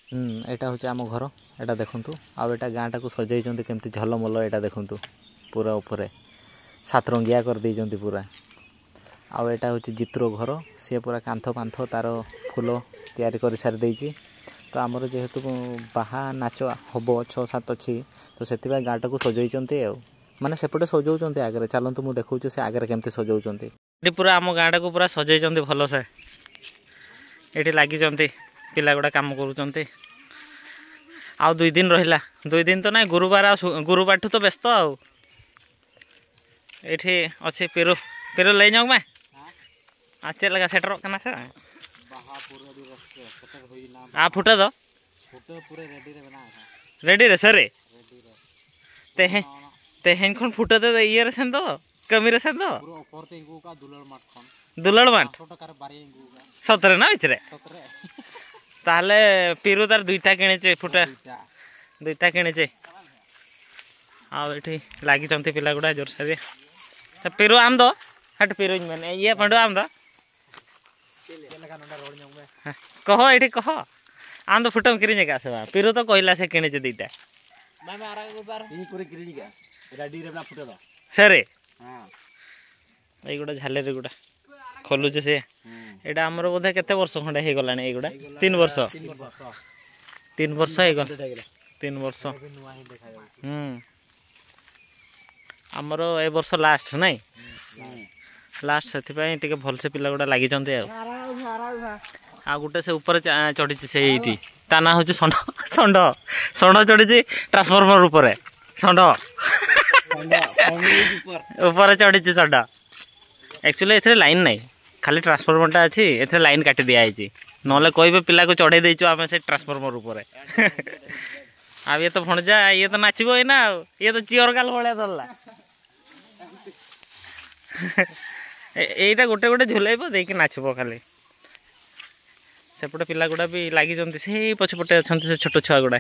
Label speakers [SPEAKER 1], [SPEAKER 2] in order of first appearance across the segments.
[SPEAKER 1] एटा हूँ आम घर एटा देखु आटा गाँटा को सजाई केमती झलमल एटा देखु पूरा ऊपर सात रंगिया कर देइचंती पूरा आउ एटा हूँ जित्रो घर सी पूरा कांथ पांथ तार फूल तैयारी कर सारी देइची। तो आमर जेहेतु बाहा नाच हम 6-7 अच्छी तो से गाँटा को सजाई माने सेपटे सजाऊँ आगे चलतु मुझे देखा से आगे केमती सजाऊँ पूरा आम गाँटा को पूरा सजाई भल से ये लगी पिला गुड़ा काम करुँच आ 2 दिन रहा 2 दिन तो ना गुरुवार ठू तो व्यस्त ये अच्छे पेरो पेरो ले जाऊँ मैं चल लगा सेटर करना से आ फुटे दो रेडी रे सर तेहन खन फुटे दे ये रे सेन दो कमी रे सेन दो दुलड़ माठ सतरे ना बिचरे ताहले पीरु तार 2टा किणे फुटा 2टा किणे आठी लगी पिला गुड़ा जोर से पीरु आम दो हट पीरु मैंने ये पंडु आम दो कह ये कह आम तो फुटम किरी का आसवा पीरु तो कहला से किणे 2टा सर ये झालेरी गुड़ा खोलुचे से एटा आमर बोधे केते वर्ष खंडे हो गलानी एगुड़ा 3 वर्ष 3 वर्ष हो गल 3 वर्ष आमर ए वर्ष लास्ट नहीं लास्ट से टिके भल से पिला गुड़ा लगी आ गोटे से ऊपर चढ़ी से ये ता ना हूँ षंड षंड षंड चढ़ी ट्रांसफॉर्मर ऊपर षंड ऊपर चढ़ी षंड एक्चुअली ए लाइन नहीं खाली ट्रांसफॉर्मरटा अच्छी ए लाइन काटी दिखाई ना कहे पिला को चढ़े देचु आम से ट्रांसफॉर्मर ऊपर आ ये तो भणजा ये तो नाचब ना ये तो चियर काल भाया धरला यहीटा गोटे गोटे झुलाइब देकी नाचब खाली सेपटे पिला गुड़ा भी लगी से पछपटे अच्छा से छोट छुआ गुड़ा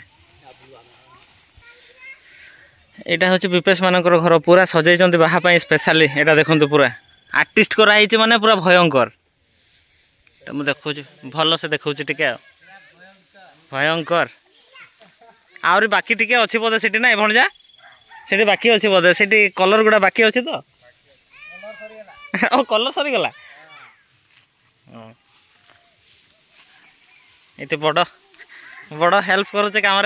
[SPEAKER 1] यहाँ हूँ विपेश मान घर पूरा सजाई बाहा स्पेशली यहाँ देखते पूरा आर्टिस्ट कराई माने पूरा भयंकर मुझे देखा भल से देखा टे भयंकर आहरी बाकी टे अच्छी बोधे से ना भणजा से बाकी अच्छी बोधे से कलर गुड़ा बाकी अच्छे तो कलर सरीगला ये बड़ बड़ हेल्प करुचे काम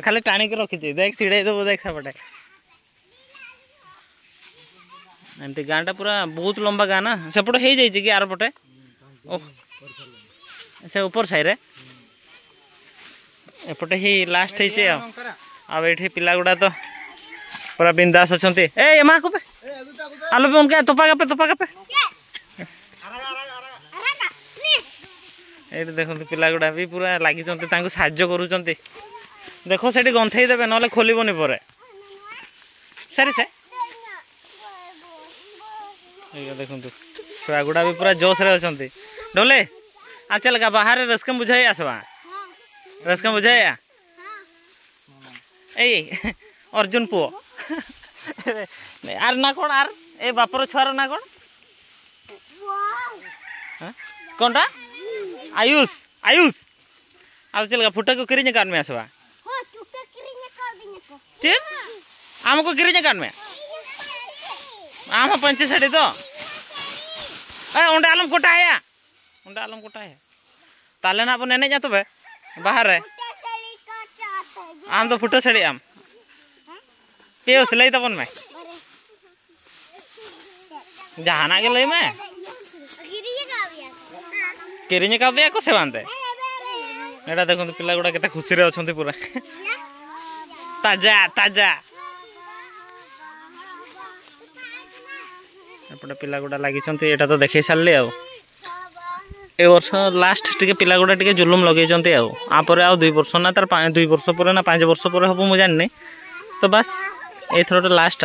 [SPEAKER 1] खाली टाणी के रखी देख चिड़े देव देख सेपटे एमती गाँटा पूरा बहुत लंबा गाँ ना सेपटे हो जाए कि आर पटे से ऊपर साइड एपटे ही लास्ट होती पिला गुड़ा तो पूरा बिंदास अच्छा ए माँ को पे आलू पे उनके तोपा पे ये देखो पिला गुड़ा भी पूरा लगी साहाଯ୍य करुँच देखो से गंथई देवे ना खोलबनी पर सरी से देखो छुआ गुड़ा भी पूरा जोश रे अच्छा डोले आ चल गा बाहर रस्कम बुझाई आसवा रस्कम बुझाई ए अर्जुन पुओ आर ना कौन आर ए बापर छुआर ना कौन कौनटा आयुष आयुष आ चल गा फुटा को किरी काट में आसवा आमको किरी काट में आम 65 तो आलम कोटा है आलम कोटा है ताले ना अपन एने जा तबे बाहर रे आम तो फुटो छड़ी आम पे सिलाई तबन में जहाना के लई में किरिने का दिया को से बांधे एटा देखो पिला गुड़ा केते खुशी रे अछंती पूरा ताजा ताजा एपटे पिला गुड़ा लगी यहाँ तो देखे सारे ए वर्ष लास्ट टे पिला गुड़ा टे जुलुम लगे आपर आ 2 वर्ष ना तार 2 वर्ष पर ना 5 वर्ष पर हम मुझे जानी तो बस एथर लास्ट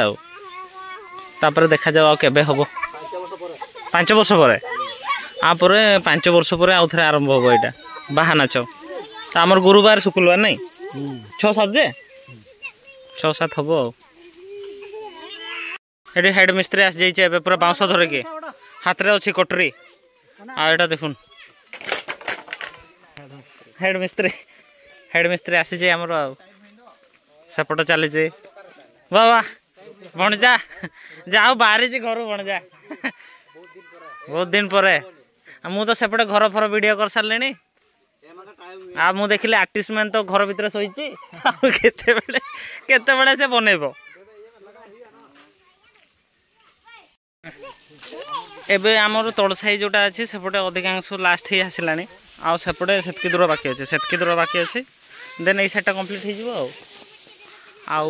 [SPEAKER 1] आपर देखा जाओ केबे हम 5 वर्ष पर आपर 5 वर्ष पर आउ थे आरंभ हम यहाँ बाहा नाच तो आमर गुरुवार शुक्रवार नहीं 6-7 जे 6-7 हम ये हेड मिस्त्री आस जाइए पूरा बाउंस धरिकी हाथ में अच्छी कटरी आटा देखुन हेड मिस्त्री आसी आमर सेपट चली बाबा भणजा जाओ बाहरी घर भणजा बहुत दिन पर मु तो सेपटे घर फर वीडियो कर सारे आ मु देखिले आर्टिस्ट मैन तो घर भितर शोची केते से बनइब एबे आमर तल साई जोटा अच्छी सेपटे अधिकांश लास्ट ही आसला आउ सेपटे सेतकी दूर बाकी अच्छे सेतकी दूर बाकी अच्छे देन ये सेटा कंप्लीट हो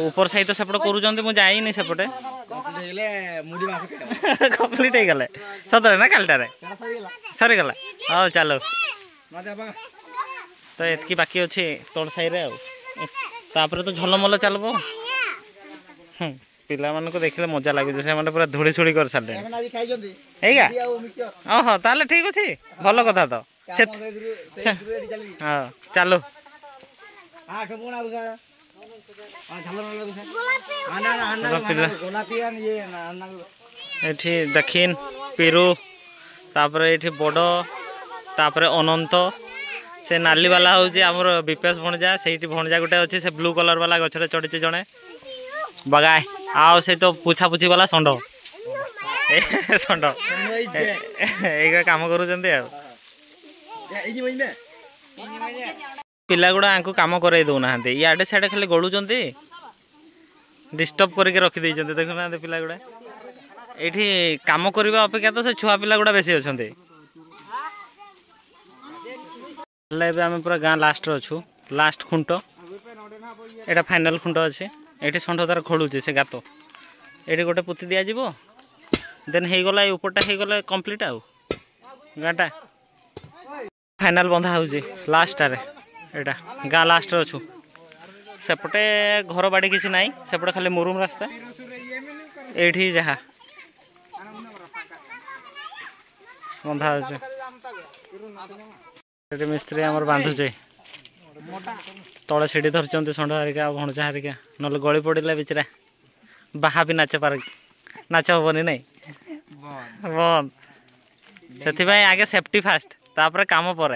[SPEAKER 1] ऊपर साई तो सेपटे करूँ मुझे जाइनी सेपटे कंप्लीट हो गले सतरे ना कालटारे सरीगला हाँ चलो तो एतकी बाकी अच्छे तल साई तो झलमल चलबो पिला मान को देखले मजा लगे से पूरा धूड़ी छुड़ी कर सारे ओहो ताले ठीक अच्छे भल कथा तो हाँ चलो एठी दक्षिण पिरु तापर एठी बड़ तापर अनंत से नाली वाला हूँ आमर विपेश भणजा से भणजा गोटे अच्छे से ब्लू कलर वाला गचरे चढ़ी जड़े बगाए आओ से तो पुछा पुछी वाला षंड षंड ये कम कर पिला गुड़ा कम करे दौना इे सियाड़े खाली गलुंट डिस्टर्ब करके रखीदे देखुना पिला गुड़ा ये कम करने अपेक्षा तो से छुआ पिला गुड़ा बेसी अच्छा आम पूरा गाँ लास्ट अच्छु लास्ट खुंट एटा फाइनल खुंट अच्छे ये षंढ तार खोलुचे से गात ये गोटे पुति दिज्व देन हो गला उपरटा हो गला कंप्लीट आउ गाँटा फाइनल बंधा हो लास्ट एटा गाँ लास्ट अच्छु सेपटे घर बाड़ी किसी ना सेपटे खाली मुरुम रास्ता ये जहा बंधा हो मिस्त्री आमर बांधुचे तले सीढ़ी धरचंत षंढ हारिका भणजा हारिका ना गली पड़ा बिचरा बाहा भी नाच पार नाच हेनी ना बंद से आगे सेफ्टी फास्ट तापर काम पर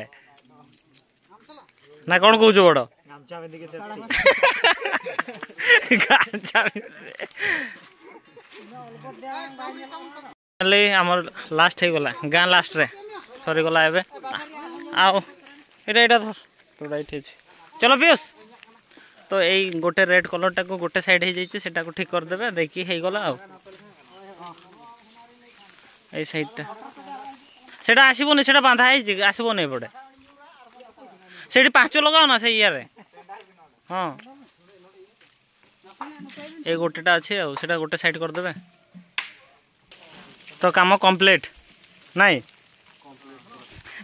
[SPEAKER 1] ना कौन कौच बड़ आमर लास्ट हो गला गाँ लास्ट रे सरीगला एवं आओ ये धर तोड़ा ये चलो पियूष तो यही गोटे रेड कलर टाक गोटे साइड हो जाटा को ठीक करदे देखिए हो गला आई साइडटा सेटा आसबनी से बांधा आसबनी एपटे से 5 लगाओ ना से इे हाँ ये गोटेटा अच्छे आटा गोटे साइड करदे तो काम कंप्लीट नाई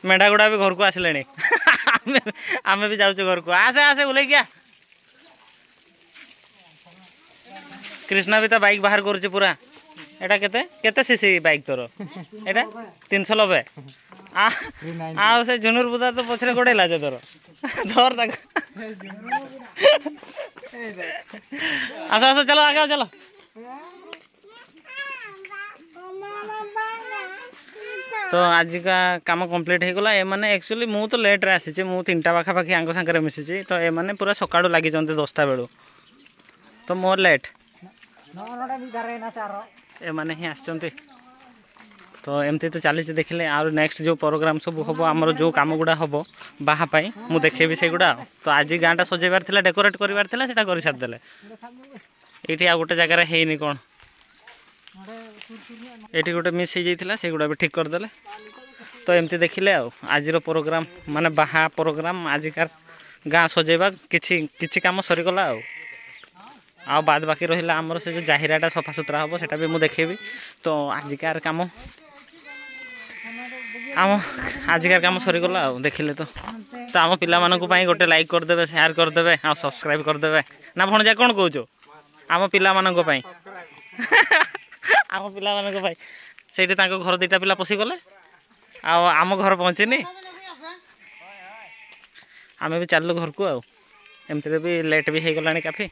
[SPEAKER 1] मेढा गुड़ा भी घर को आसले आमे भी जाऊँ घर को आसे आसे उले क्या कृष्णा भी तो बाइक बाहर कर पूरा एटा केते सीसी बाइक तोर एटा 390 आ से झुनुर बुदा तो पछरे गोड़ेला जे तोर धर तक आस आस चलो आगे चलो तो आज का काम कंप्लीट हो गला ए माने एक्चुअली मु तो लेट रे आसी मु 3टा पाखापाखि आंक सांगे मिसी तो ए माने पूरा सकाळु लागि 10टा बेलू तो मोर लेट ए माने ही आसचंती तो एमती तो चली देखिले आ नेक्स्ट जो प्रोग्राम सब हम आमर जो काम गुड़ा हम बाहापाई मु देखेबी से गुड़ा तो आज गाँटा सजेबार थिला डेकोरेट करिवार थिला सेटा करि छाड़ देले एठी आ गोटे जगह रे हेनी कोन एठी गोटे मिस हो जाइथिला से गुड़ा भी ठीक कर देले तो एमती देखिले आज प्रोग्राम माने बाहा प्रोग्राम आजिकार गाँ सजेबा किछि काम सरी गला आ बाद बाकी रहिला आमर से जो जाहिराटा सफा सुतरा हम सेटा भी मु देखेबी तो आजिकार काम आजिकार काम सरीगला देखिले तो आम पाई गोटे लाइक करदे शेयर करदे आ सब्सक्राइब करदे ना भणजा कौन कहो आम पाई आम पाई से घर 2टा पिला पशिगले आम घर पहुँचनी आम भी चलू घर को एमती भी लेट भी हो गला काफी।